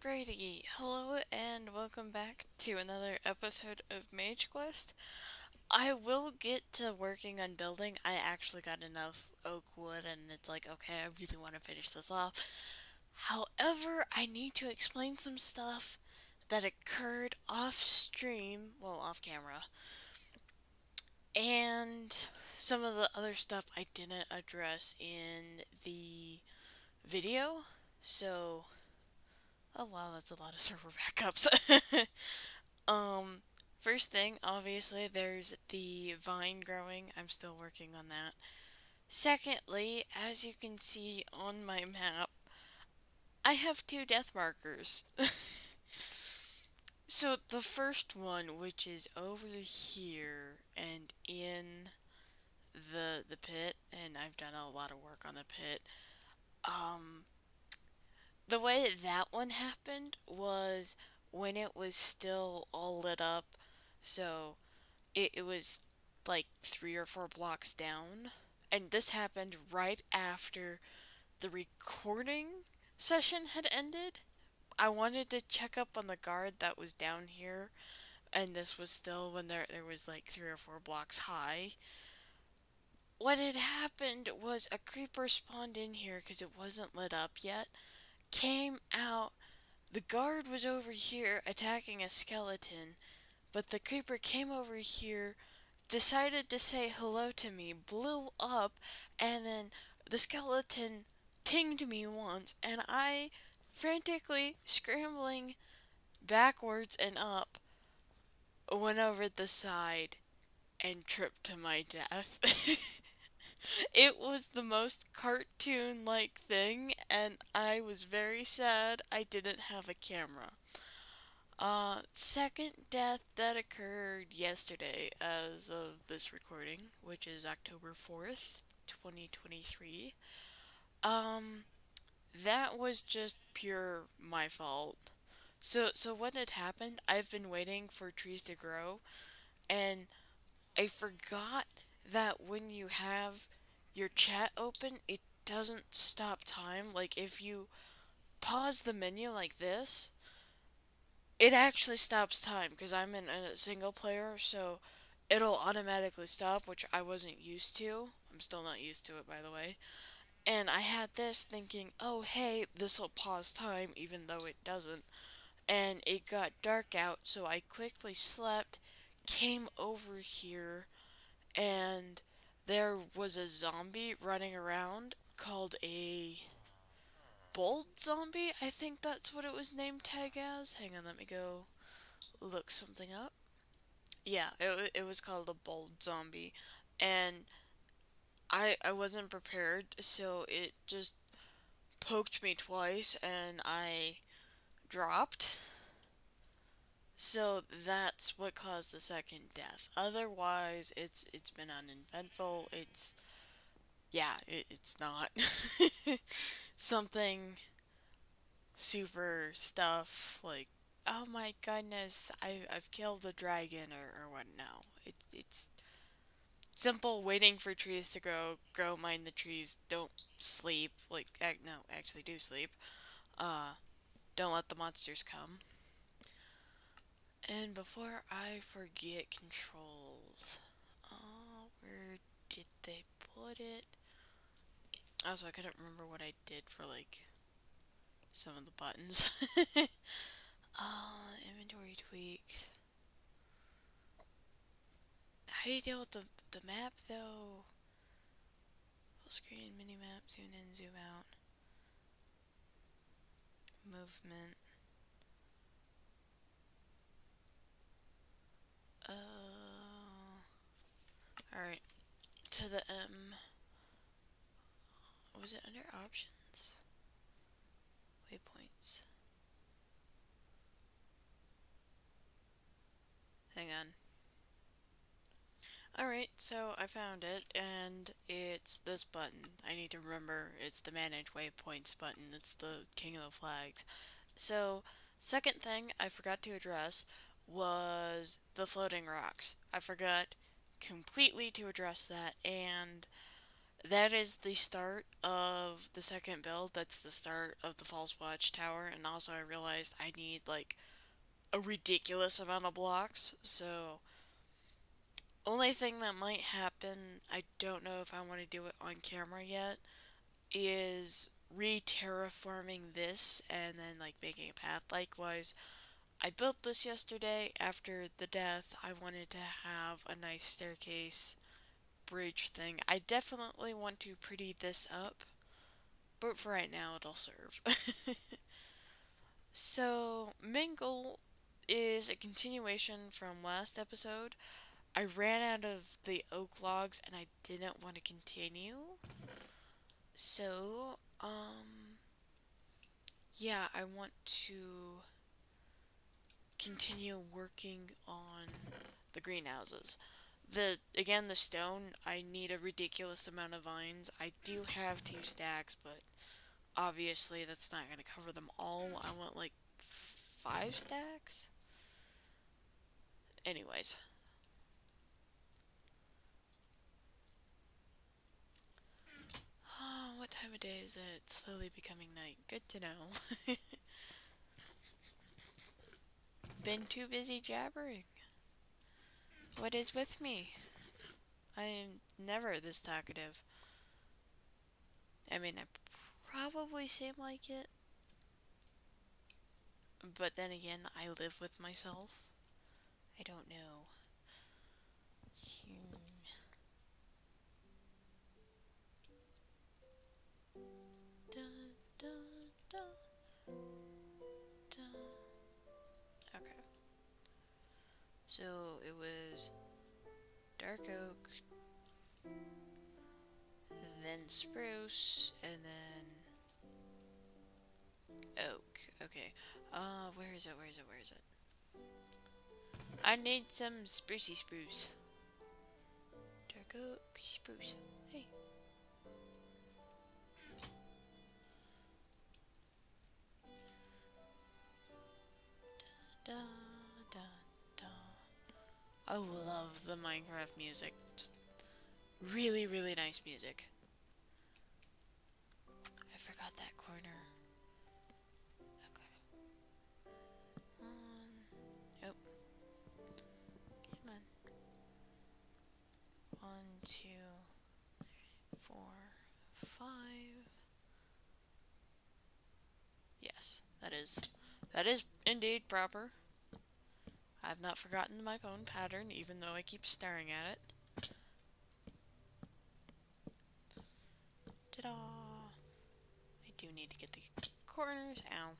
Alrighty, hello and welcome back to another episode of Mage Quest. I will get to working on building. I actually got enough oak wood and it's like, okay, I really want to finish this off. However, I need to explain some stuff that occurred off stream, well, off camera, and some of the other stuff I didn't address in the video. So, oh wow, that's a lot of server backups. Um, First thing, obviously, there's the vine growing. I'm still working on that. Secondly, as you can see on my map, I have two death markers. So the first one, which is over here and in the pit, and I've done a lot of work on the pit. Um, the way that one happened was when it was still all lit up. So it was like 3 or 4 blocks down. And this happened right after the recording session had ended. I wanted to check up on the guard that was down here, and this was still when there was like 3 or 4 blocks high. What had happened was a creeper spawned in here because it wasn't lit up yet, came out. The guard was over here attacking a skeleton, but the creeper came over here, decided to say hello to me, blew up, and then the skeleton pinged me once, and I, frantically scrambling backwards and up, went over the side and tripped to my death. It was the most cartoon-like thing, and I was very sad I didn't have a camera. Second death that occurred yesterday as of this recording, which is October 4th, 2023. Um, that was just pure my fault. So what had happened, I've been waiting for trees to grow, and I forgot that when you have your chat open, it doesn't stop time. Like, if you pause the menu like this, it actually stops time because I'm in a single player, so it'll automatically stop, which I wasn't used to. I'm still not used to it, by the way. And I had this thinking, oh hey, this'll pause time, even though it doesn't. And it got dark out, so I quickly slept, came over here, and there was a zombie running around called a bold zombie. I think that's what it was named tag as. Hang on, let me go look something up. Yeah, it was called a bold zombie, and I wasn't prepared, so it just poked me twice, and I dropped. So that's what caused the second death. Otherwise, it's been uneventful. It's not something super stuff like, oh my goodness, I've killed a dragon or what. No, it's simple waiting for trees to grow, mind the trees, don't sleep, like, no, actually do sleep, uh, don't let the monsters come. And before I forget controls, where did they put it? Also, I couldn't remember what I did for, like, some of the buttons. Inventory tweaks. How do you deal with the map, though? Full screen, mini map, zoom in, zoom out. Movement. Alright. To the M. Was it under options? Waypoints. Hang on. Alright, so I found it, and it's this button. I need to remember it's the Manage Waypoints button. It's the king of the flags. So, second thing I forgot to address was the floating rocks. I forgot completely to address that, and That is the start of the second build. That's the start of the False Watchtower. And also I realized I need like a ridiculous amount of blocks. So only thing that might happen, I don't know if I want to do it on camera yet, is re-terraforming this and then like making a path. Likewise, I built this yesterday after the death. I wanted to have a nice staircase bridge thing. I definitely want to pretty this up, but for right now it'll serve. So, Mingle is a continuation from last episode. I ran out of the oak logs and I didn't want to continue. So, yeah, I want to continue working on the greenhouses. The stone, I need a ridiculous amount of vines. I do have 2 stacks, but obviously that's not going to cover them all. I want like 5 stacks. Anyways, what time of day is it? It's slowly becoming night. Good to know. Been too busy jabbering. What is with me? I am never this talkative. I mean, I probably seem like it. But then again, I live with myself. I don't know. Dun, dun, dun, dun. Okay. So it was dark oak, then spruce, and then oak. Okay. Where is it? Where is it? Where is it? I need some sprucey spruce. Dark oak, spruce. Hey. Da, da, da. I love the Minecraft music. Just really, really nice music. I forgot that corner. Okay. Oh. Come on. 1, 2, 4, 5. Yes, that is indeed proper. I've not forgotten my own pattern, even though I keep staring at it. Ta-da! I do need to get the corners. Ow.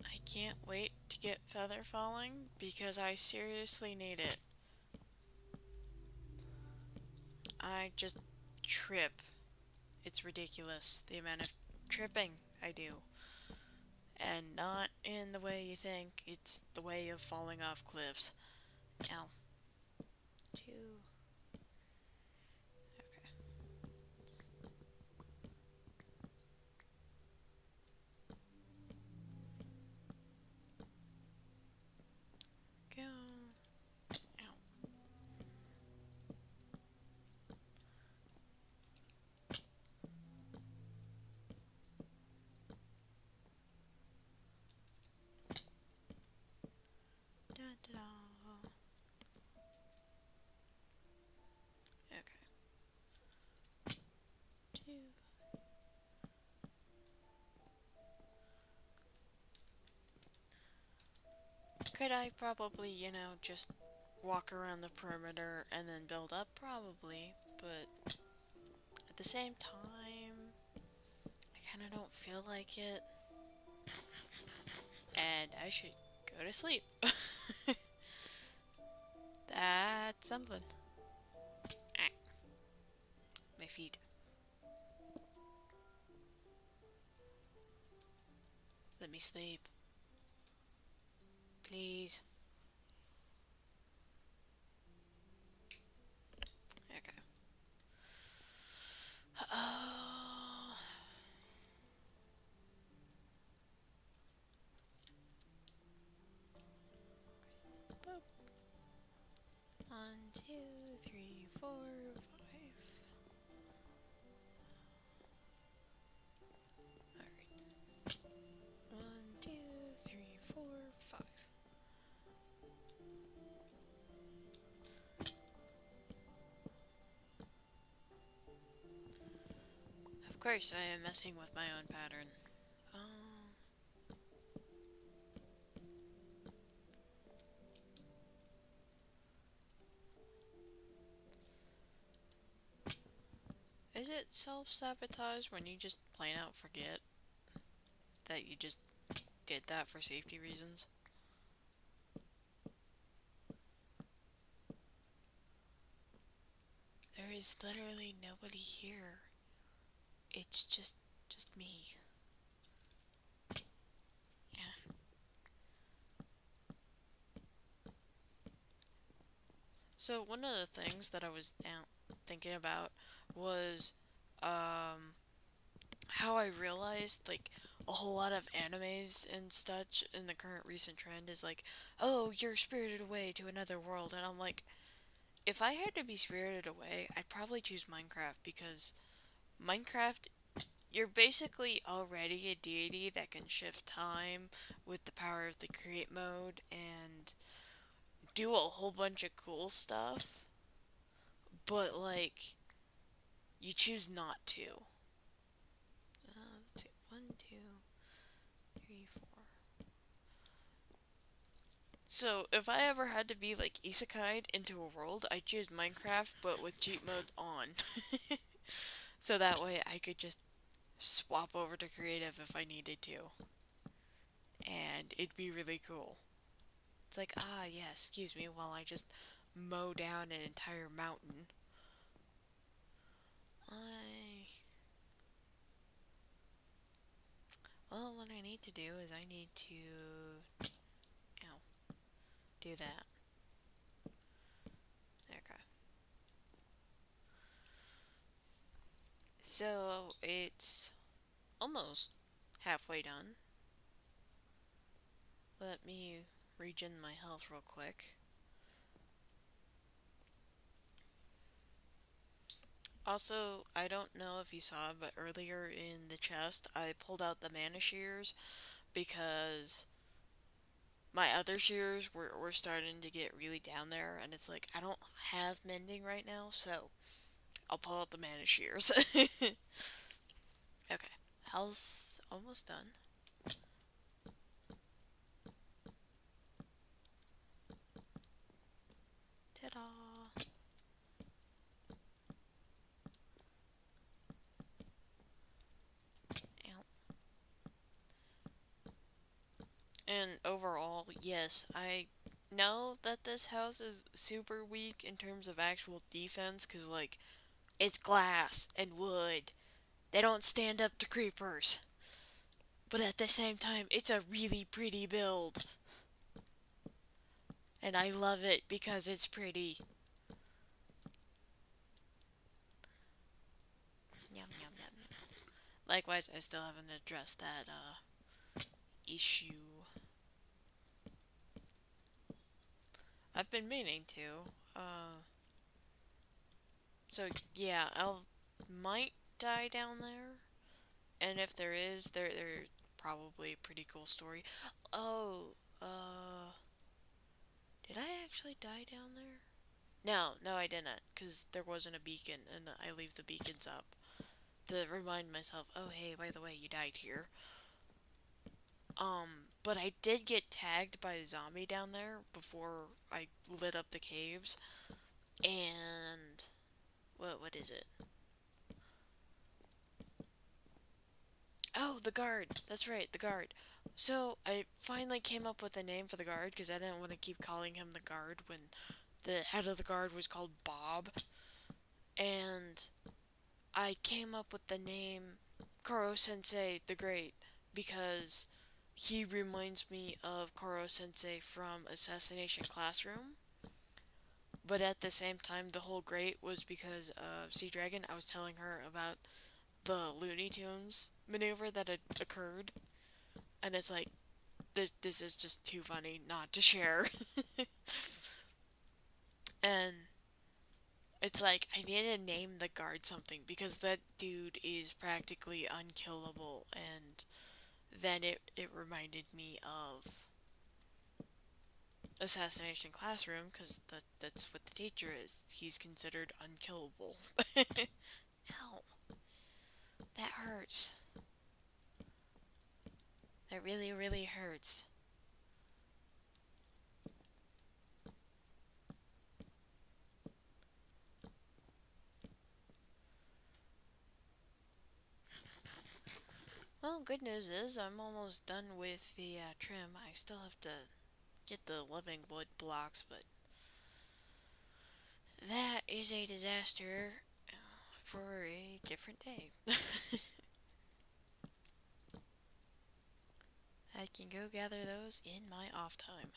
I can't wait to get feather falling because I seriously need it. I just trip. It's ridiculous the amount of tripping I do. And not in the way you think, it's the way of falling off cliffs. Ow. 2. Okay. Go. Ow. Da da da. Okay. 2. Could I probably, just walk around the perimeter and then build up? Probably, but at the same time, I kind of don't feel like it. And I should go to sleep. That's something. Ah, my feet. Let me sleep. Please. Okay. Oh. 4, 5. 1, 2, 3, 4, 5. Of course, I am messing with my own pattern. Is it self-sabotage when you just plain out forget that you just did that for safety reasons? There is literally nobody here. It's just me. Yeah. So one of the things that I was thinking about was how I realized like a whole lot of animes and such in the current recent trend is like, oh, you're spirited away to another world, and I'm like, if I had to be spirited away, I'd probably choose Minecraft because Minecraft, you're basically already a deity that can shift time with the power of the create mode and do a whole bunch of cool stuff, but like, you choose not to. Let's see, 1, 2, 3, 4. So, if I ever had to be like isekai'd into a world, I'd choose Minecraft, but with cheat mode on. So that way I could just swap over to creative if I needed to. And it'd be really cool. It's like, ah, yeah, excuse me, while I just mow down an entire mountain. Well, what I need to do is I need to, do that. Okay. So, it's almost halfway done. Let me regen my health real quick. Also, I don't know if you saw, but earlier in the chest, I pulled out the mana shears because my other shears were starting to get really down there, and it's like, I don't have mending right now, so I'll pull out the mana shears. Okay, health's almost done. Ta-da! And overall, yes, I know that this house is super weak in terms of actual defense, because, like, it's glass and wood. They don't stand up to creepers. But at the same time, it's a really pretty build. And I love it because it's pretty. Yum, yum, yum, yum. Likewise, I still haven't addressed that, issue. I've been meaning to. So yeah, I'll might die down there, and if there is, there's probably a pretty cool story. Oh, did I actually die down there? No, I didn't, because there wasn't a beacon, and I leave the beacons up to remind myself, oh hey, by the way, you died here. But I did get tagged by a zombie down there before I lit up the caves, and what is it? Oh, the guard. That's right, the guard. So I finally came up with a name for the guard because I didn't want to keep calling him the guard when the head of the guard was called Bob. And I came up with the name Koro Sensei the Great because he reminds me of Koro Sensei from Assassination Classroom. But at the same time, the whole great was because of Sea Dragon. I was telling her about the Looney Tunes maneuver that had occurred, and it's like, this is just too funny not to share. And It's like I need to name the guard something because that dude is practically unkillable, and then it reminded me of Assassination Classroom because that's what the teacher is. He's considered unkillable. Ow, that hurts. That really, really hurts. Well, good news is I'm almost done with the trim. I still have to get the living wood blocks, but that is a disaster for a different day. I can go gather those in my off time.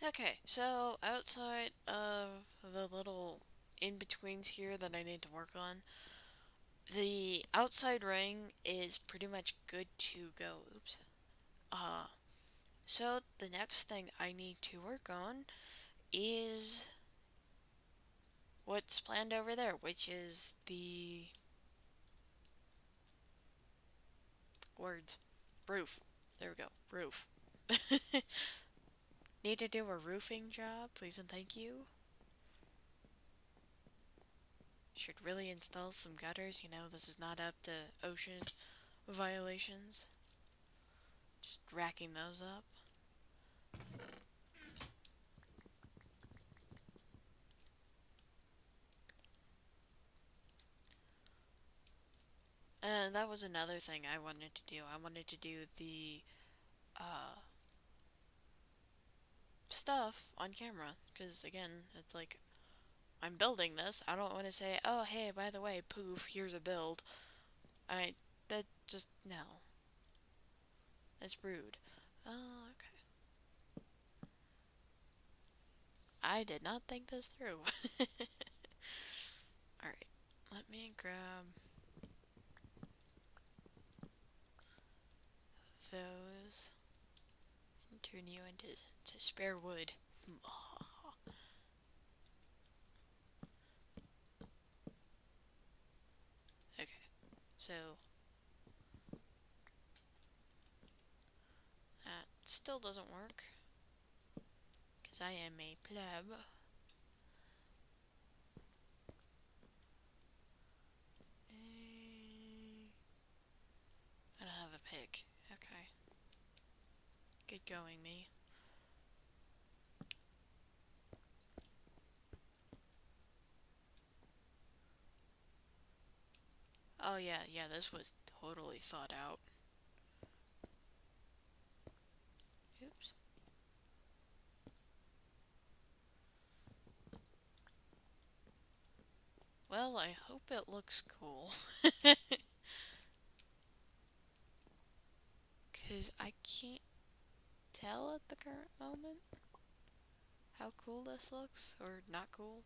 Okay, so outside of the little in-betweens here that I need to work on, the outside ring is pretty much good to go. Oops. Uh, so the next thing I need to work on is what's planned over there, which is the words roof. There we go, roof. Need to do a roofing job, please and thank you. Should really install some gutters, you know, this is not up to ocean violations. Just racking those up. And that was another thing I wanted to do. I wanted to do the uh, stuff on camera. Because, again, it's like, I'm building this. I don't want to say, oh, hey, by the way, poof, here's a build. That just, no. That's rude. Oh, okay. I did not think this through. Alright, let me grab those and turn you into spare wood. Okay, so that still doesn't work because I am a pleb. I don't have a pick. Okay. Good going, me. Oh yeah, yeah, this was totally thought out. Oops. Well, I hope it looks cool. Because I can't tell at the current moment how cool this looks, or not cool.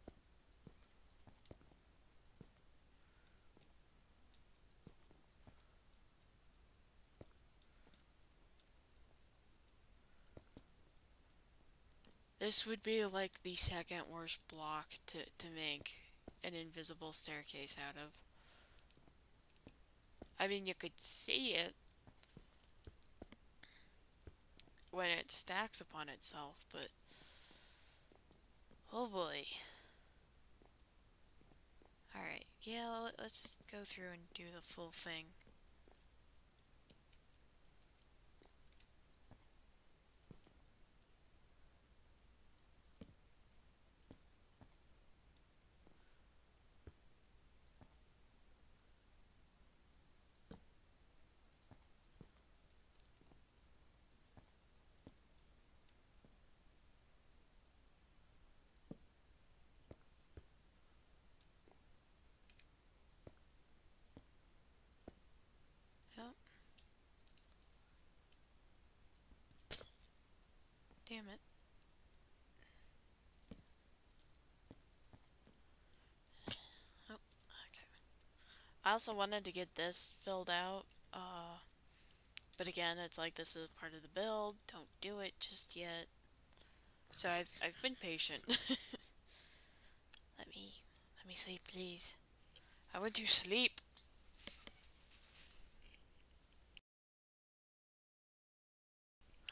This would be like the second worst block to make an invisible staircase out of. I mean, you could see it when it stacks upon itself, but oh boy. Alright, yeah, let's go through and do the full thing. also wanted to get this filled out, but again, it's like this is part of the build. Don't do it just yet. So I've been patient. Let me sleep, please. I want to sleep.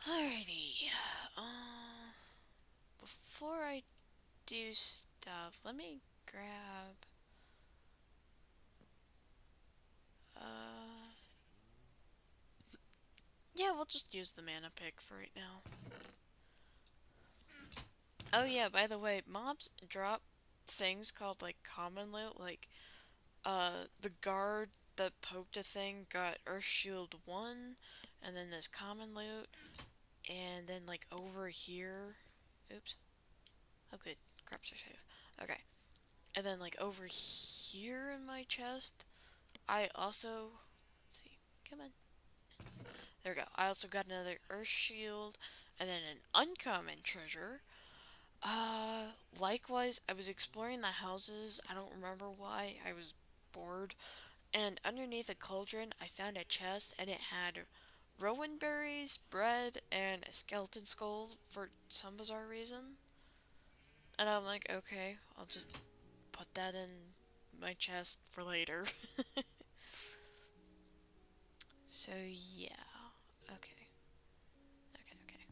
Alrighty. Before I do stuff, let me grab. Yeah, we'll just use the mana pick for right now. Oh yeah, by the way, mobs drop things called like common loot, like the guard that poked a thing got Earth Shield 1, and then this common loot, and then like over here, oops, oh good, crops are safe, okay, and then like over here in my chest, I also, let's see, come on, there we go, I also got another Earth Shield, and then an uncommon treasure. Likewise, I was exploring the houses, I don't remember why, I was bored, and underneath a cauldron, I found a chest, and it had rowan berries, bread, and a skeleton skull for some bizarre reason. And I'm like, okay, I'll just put that in my chest for later. So, yeah. Okay. Okay.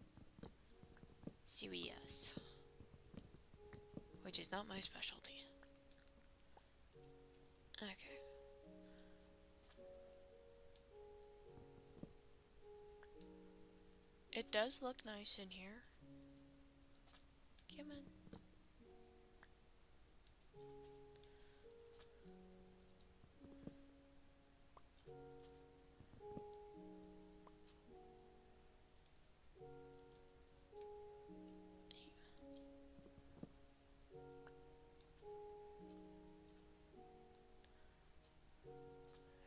Serious. Which is not my specialty. Okay. It does look nice in here. Come on.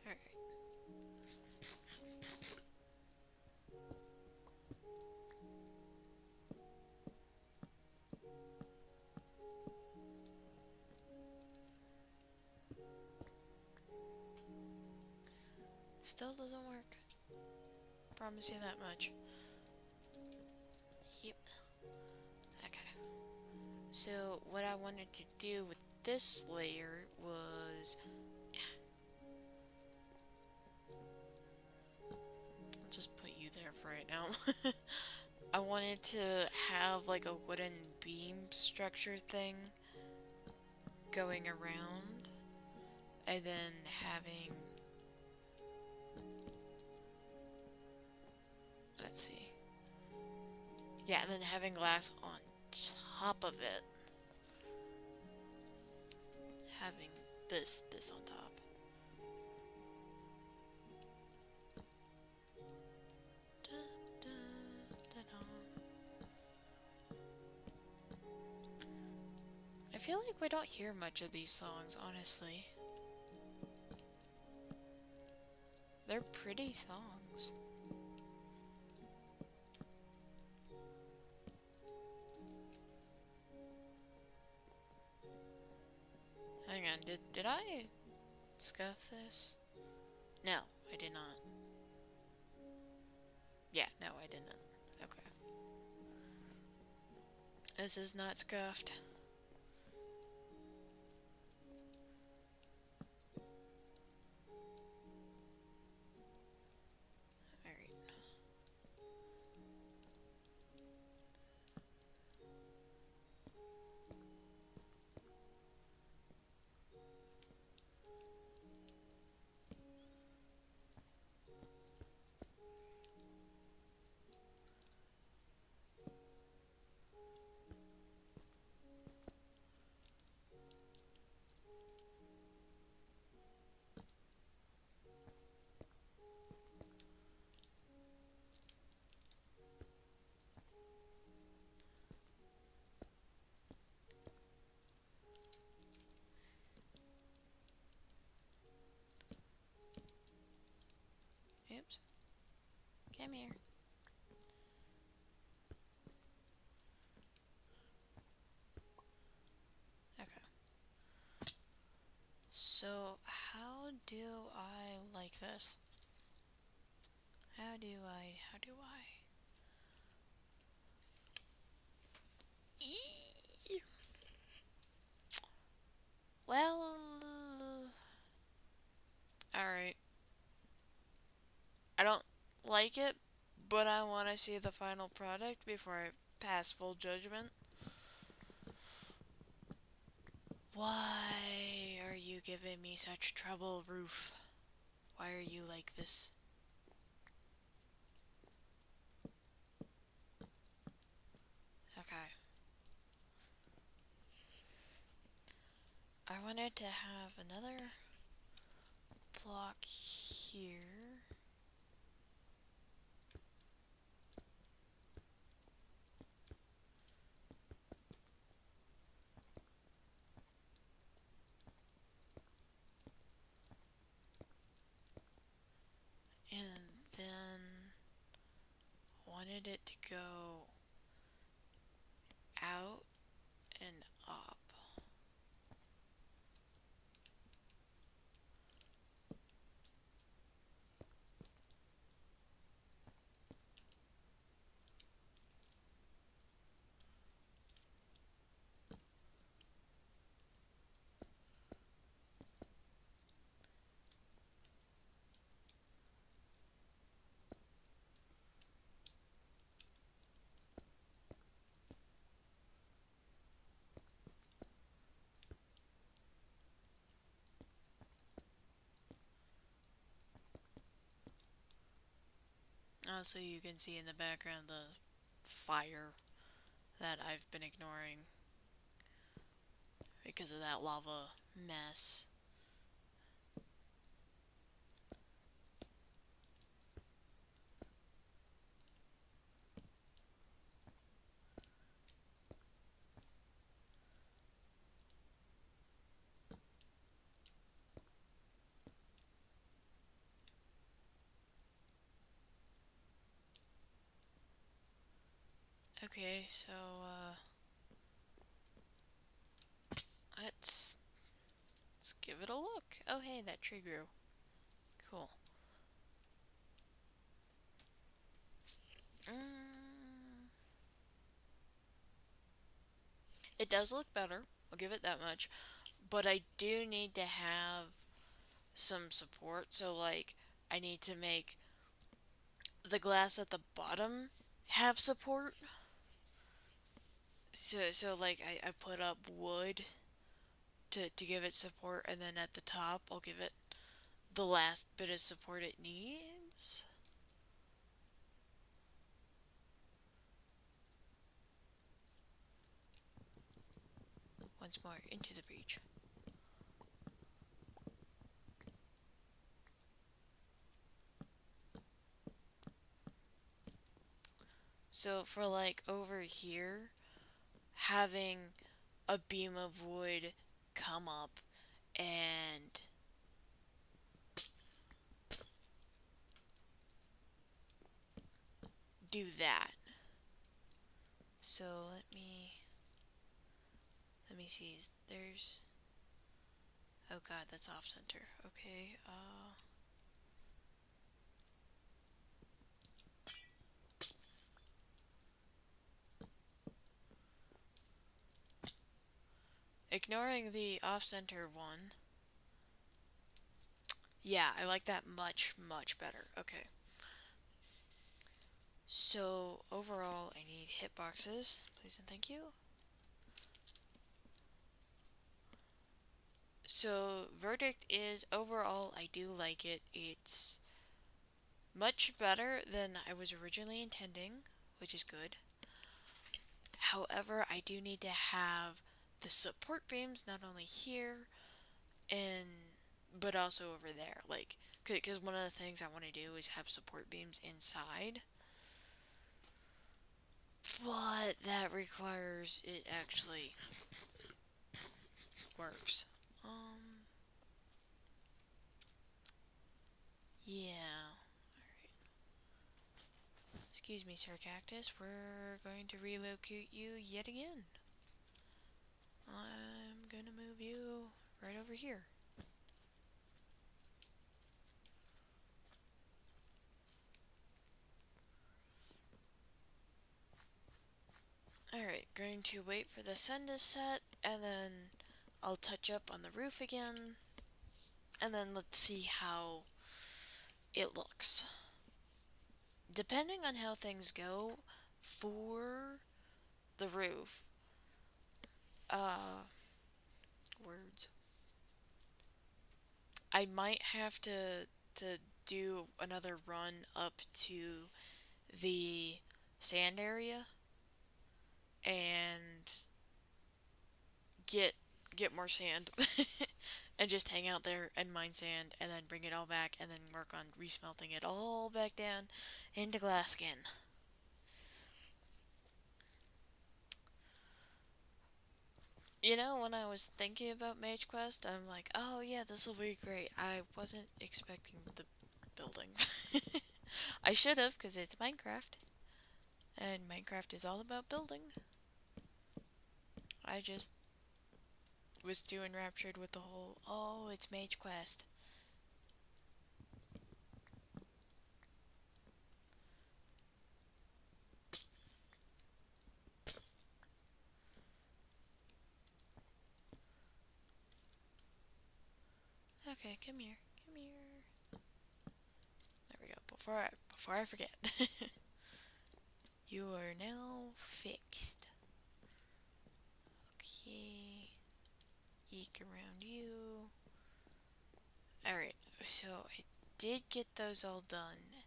Alright. Still doesn't work. Promise you that much. Yep. Okay. So what I wanted to do with this layer was I'll just put you there for right now. I wanted to have like a wooden beam structure thing going around and then having, let's see, yeah, and then having glass on top of it, having this on top. I feel like we don't hear much of these songs, honestly. They're pretty songs. Hang on, did I scuff this? No, I did not. Yeah, no, I didn't. Okay. This is not scuffed. Oops. Come here. Okay. So, how do I like this? How do I? Eee! Well, alright. I don't like it, but I want to see the final product before I pass full judgment. Why are you giving me such trouble, Roof? Why are you like this? Okay. I wanted to have another block here. And then wanted it to go out and up. So you can see in the background the fire that I've been ignoring because of that lava mess. Okay, so let's give it a look. Oh hey, that tree grew. Cool. Mm, it does look better. I'll give it that much. But I do need to have some support. So like, I need to make the glass at the bottom have support. So like, I put up wood to give it support, and then at the top I'll give it the last bit of support it needs. Once more into the breach. So for like over here, having a beam of wood come up and do that. So let me see. There's, oh god, that's off center. Okay. Ignoring the off center one. Yeah, I like that much better. Okay. So overall, I need hitboxes, please and thank you. So verdict is overall, I do like it. It's much better than I was originally intending, which is good. However, I do need to have the support beams not only here and but also over there, like because one of the things I want to do is have support beams inside. But that requires it actually works. Yeah. Alright. Excuse me, Sir Cactus. We're going to relocate you yet again. I'm gonna move you right over here. Alright, going to wait for the sun to set, and then I'll touch up on the roof again, and then let's see how it looks. Depending on how things go for the roof, words, I might have to do another run up to the sand area and get more sand and just hang out there and mine sand and then bring it all back and then work on resmelting it all back down into glass skin. You know, when I was thinking about Mage Quest, I'm like, oh yeah, this will be great. I wasn't expecting the building. I should have, because it's Minecraft. And Minecraft is all about building. I just was too enraptured with the whole, oh, it's Mage Quest. Okay, come here. Come here. There we go. Before I forget. You are now fixed. Okay. Eek around you. Alright, so I did get those all done.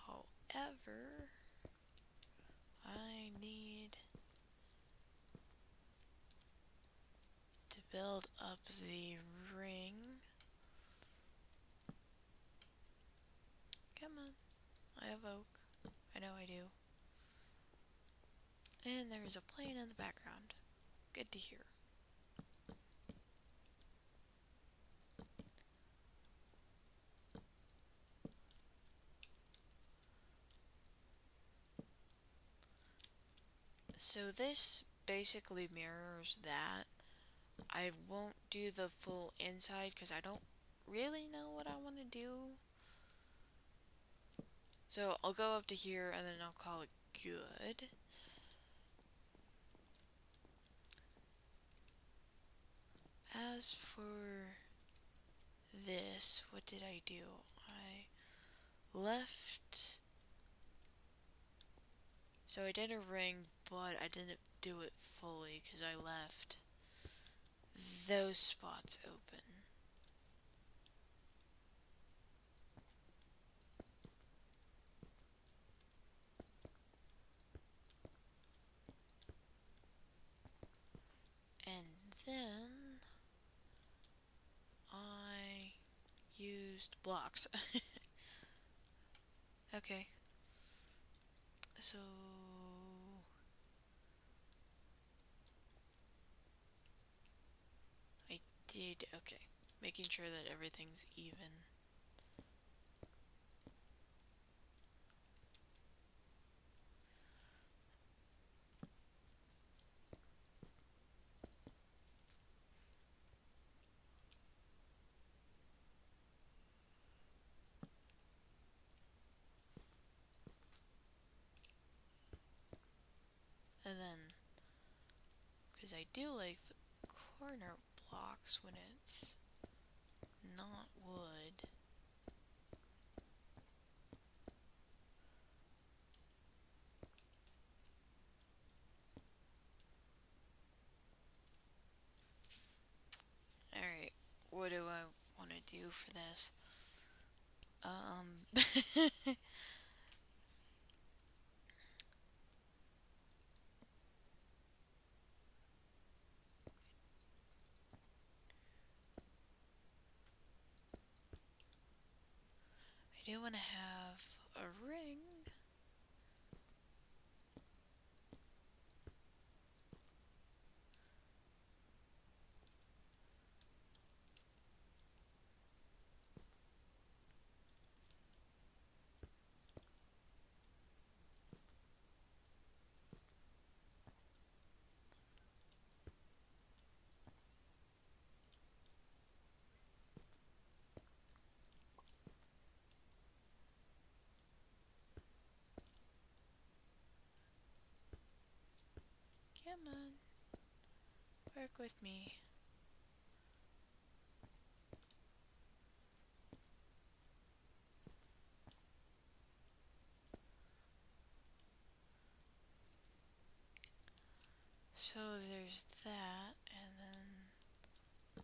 However, I need to build up the ring. Come on. I have oak. I know I do. And there's a plane in the background. Good to hear. So this basically mirrors that. I won't do the full inside because I don't really know what I want to do. So I'll go up to here and then I'll call it good. As for this, what did I do? I left... So I did a ring, but I didn't do it fully because I left those spots open. And then I used blocks. Okay. So I did, okay. Making sure that everything's even. And then, because I do like the corner blocks when it's not wood. Alright, what do I want to do for this? I do want to have a ring. Come on. Work with me. So there's that, and then I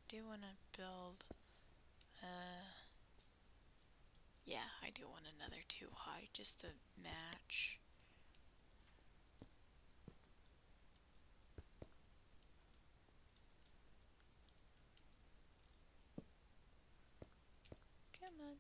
do want to build, yeah, I do want another 2 high just to match. Come on.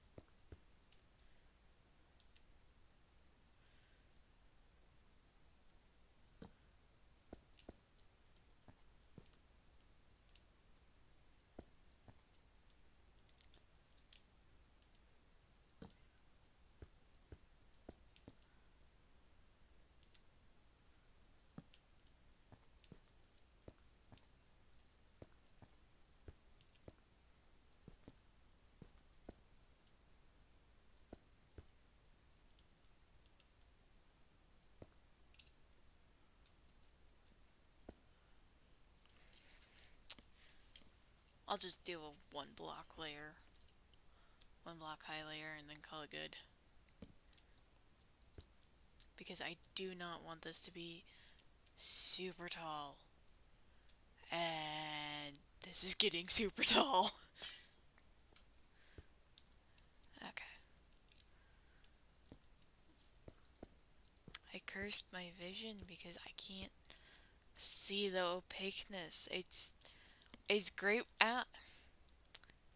I'll just do a 1 block layer. 1 block high layer and then call it good. Because I do not want this to be super tall. And this is getting super tall. Okay. I cursed my vision because I can't see the opaqueness. It's great at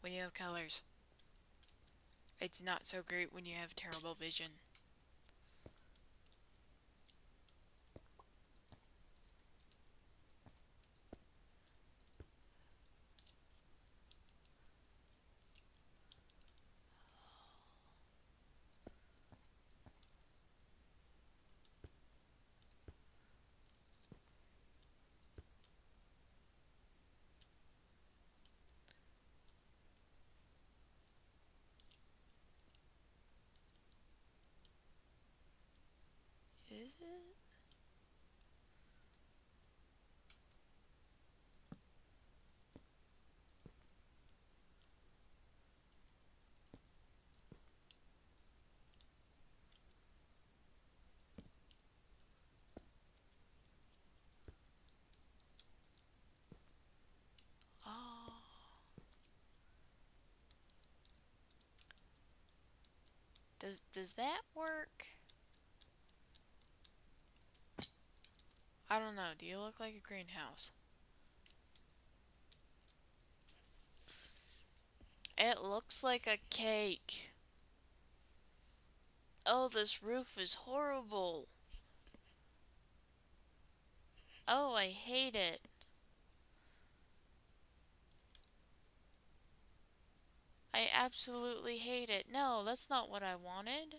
when you have colors. It's not so great when you have terrible vision. Is it? Oh. Does that work? I don't know. Do you look like a greenhouse? It looks like a cake. Oh, this roof is horrible. Oh, I hate it. I absolutely hate it. No, that's not what I wanted.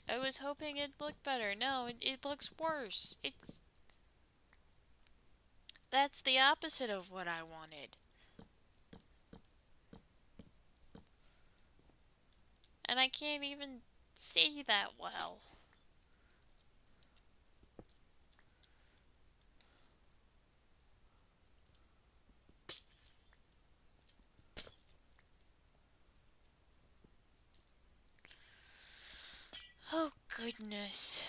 I was hoping it'd look better. No, it looks worse. That's the opposite of what I wanted. And I can't even see that well. Oh, goodness.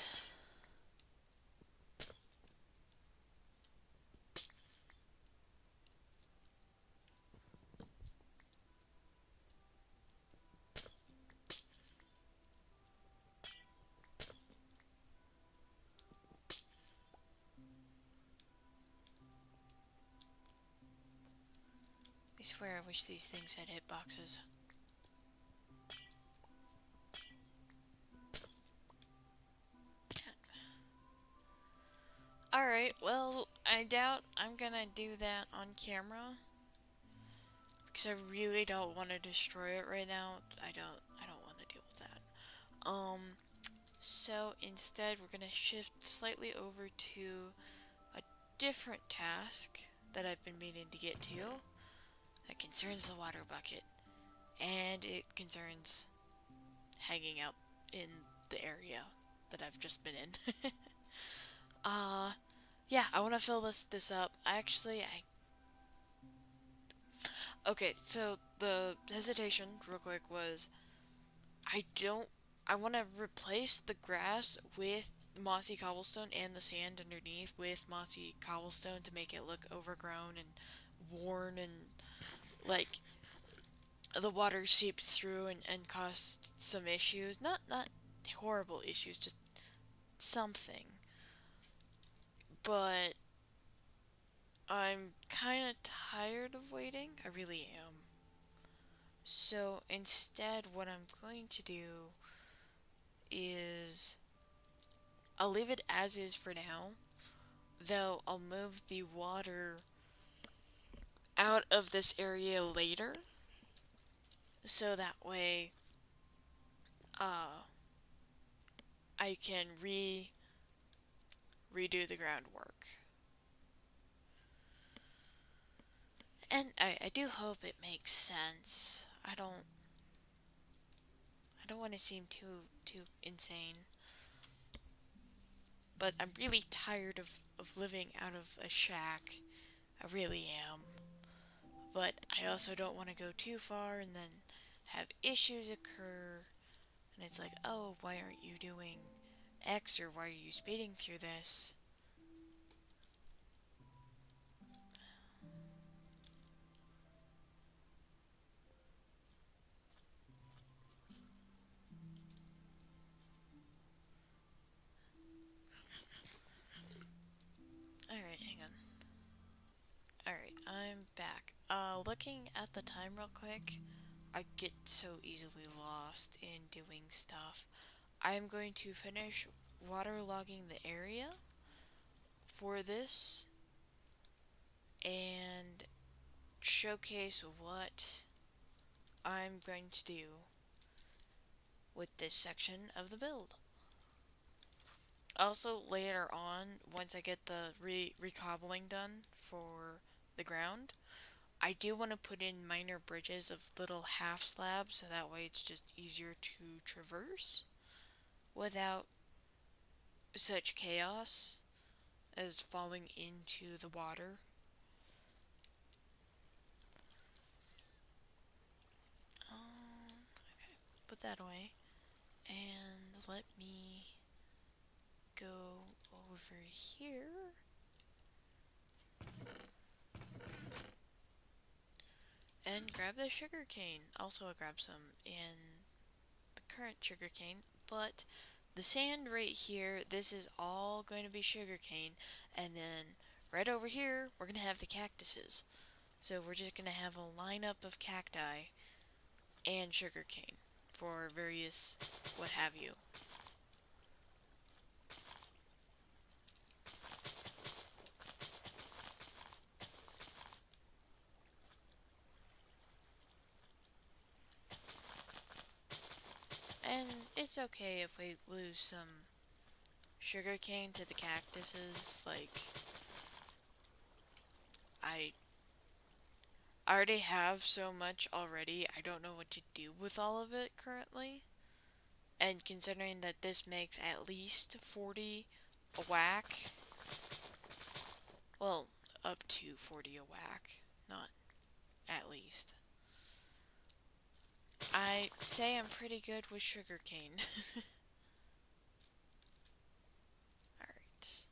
I swear I wish these things had hitboxes. Alright, well, I doubt I'm gonna do that on camera. Because I really don't want to destroy it right now. I don't want to deal with that. So instead we're gonna shift slightly over to a different task that I've been meaning to get to. That concerns the water bucket. And it concerns hanging out in the area. that I've just been in. uh, yeah, I want to fill this up. Okay, so the hesitation, real quick, was I don't. I want to replace the grass with mossy cobblestone and the sand underneath with mossy cobblestone to make it look overgrown and worn and like the water seeped through and caused some issues. Not horrible issues, just something. But I'm kind of tired of waiting. I really am. So instead, what I'm going to do is I'll leave it as is for now, though I'll move the water out of this area later, so that way uh, I can redo the groundwork. And I do hope it makes sense. I don't want to seem too insane. But I'm really tired of living out of a shack. I really am. But I also don't want to go too far and then have issues occur. And it's like, oh, why aren't you doing X, or why are you speeding through this? Alright, hang on. Alright, I'm back. Looking at the time real quick, I get so easily lost in doing stuff. I'm going to finish waterlogging the area for this and showcase what I'm going to do with this section of the build. Also, later on, once I get the recobbling done for the ground, I do want to put in minor bridges of little half slabs so that way it's just easier to traverse without such chaos as falling into the water. Okay, put that away. And let me go over here. And grab the sugar cane. Also, I'll grab some in the current sugar cane, but the sand right here, this is all going to be sugar cane, and then right over here, we're going to have the cactuses. So we're just going to have a lineup of cacti and sugar cane for various what have you. And it's okay if we lose some sugarcane to the cactuses. Like, I already have so much already, I don't know what to do with all of it currently. And considering that this makes at least 40 a whack, well, up to 40 a whack, not at least. I say I'm pretty good with sugarcane. Alright.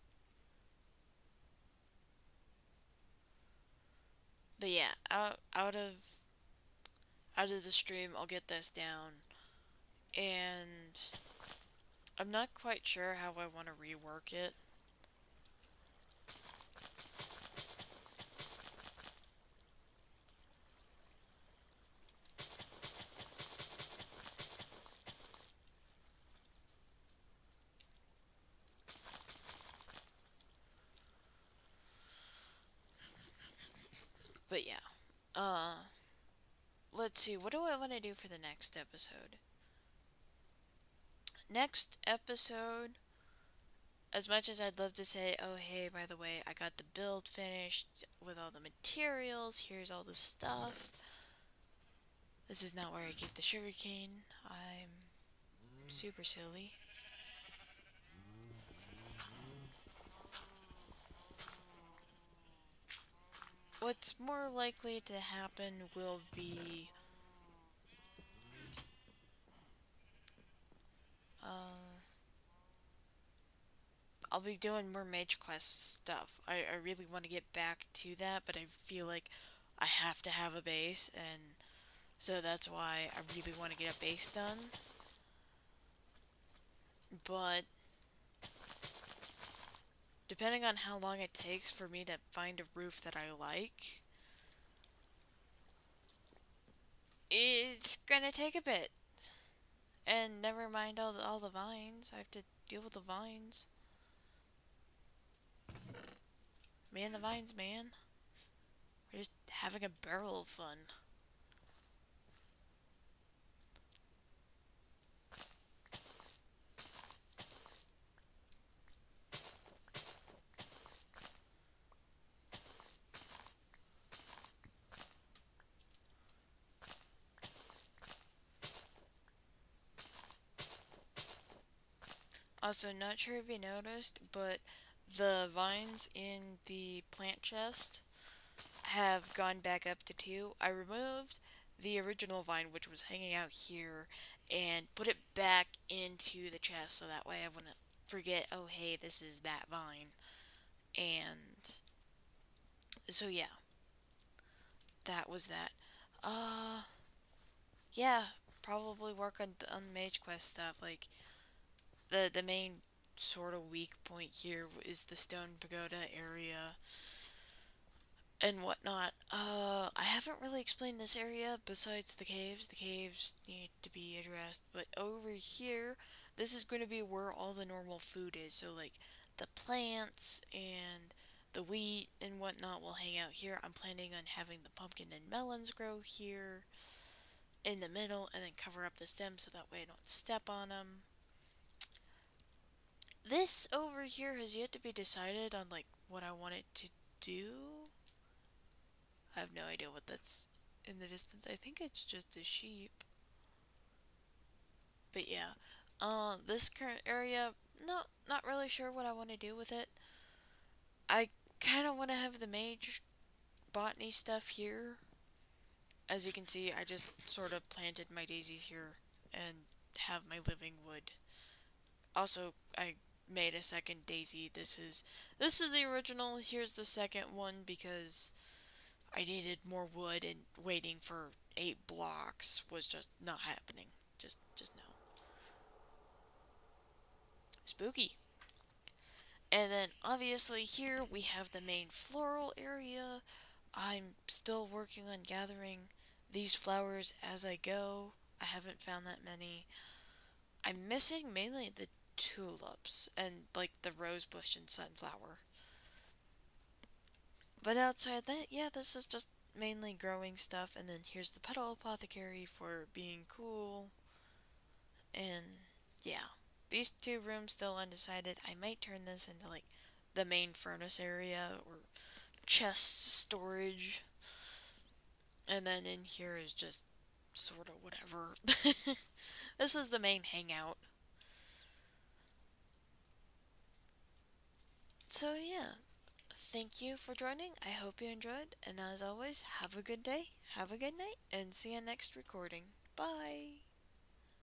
But yeah, out of the stream, I'll get this down. And I'm not quite sure how I want to rework it. But yeah, let's see, what do I want to do for the next episode? Next episode, as much as I'd love to say, oh hey, by the way, I got the build finished with all the materials, here's all the stuff. This is not where I keep the sugarcane. I'm super silly. what's more likely to happen will be, uh, I'll be doing more Mage Quest stuff. I really want to get back to that, but I feel like I have to have a base, and so that's why I really want to get a base done. But depending on how long it takes for me to find a roof that I like, it's gonna take a bit. And never mind all the vines. I have to deal with the vines. Me and the vines, man. We're just having a barrel of fun. Also, not sure if you noticed, but the vines in the plant chest have gone back up to 2. I removed the original vine, which was hanging out here, and put it back into the chest so that way I wouldn't forget, oh hey, this is that vine. And so yeah, that was that. Uh, yeah, probably work on Mage Quest stuff. Like the main sort of weak point here is the Stone Pagoda area and whatnot. I haven't really explained this area besides the caves. The caves need to be addressed, but over here, this is going to be where all the normal food is. So like the plants and the wheat and whatnot will hang out here. I'm planning on having the pumpkin and melons grow here in the middle and then cover up the stems so that way I don't step on them. This over here has yet to be decided on like what I want it to do. I have no idea what that's in the distance. I think it's just a sheep. But yeah. This current area, no, not really sure what I want to do with it. I kind of want to have the mage botany stuff here. As you can see, I just sort of planted my daisies here and have my living wood. Also, I made a second daisy. This is the original. Here's the second one because I needed more wood and waiting for 8 blocks was just not happening. Just no. Spooky. And then obviously here we have the main floral area. I'm still working on gathering these flowers as I go. I haven't found that many. I'm missing mainly the tulips and like the rose bush and sunflower. But outside that, yeah, this is just mainly growing stuff. And then here's the petal apothecary for being cool. And yeah, these 2 rooms still undecided. I might turn this into like the main furnace area or chest storage. And then in here is just sort of whatever. This is the main hangout. So yeah, thank you for joining. I hope you enjoyed. And as always, have a good day, have a good night, and see you next recording. Bye!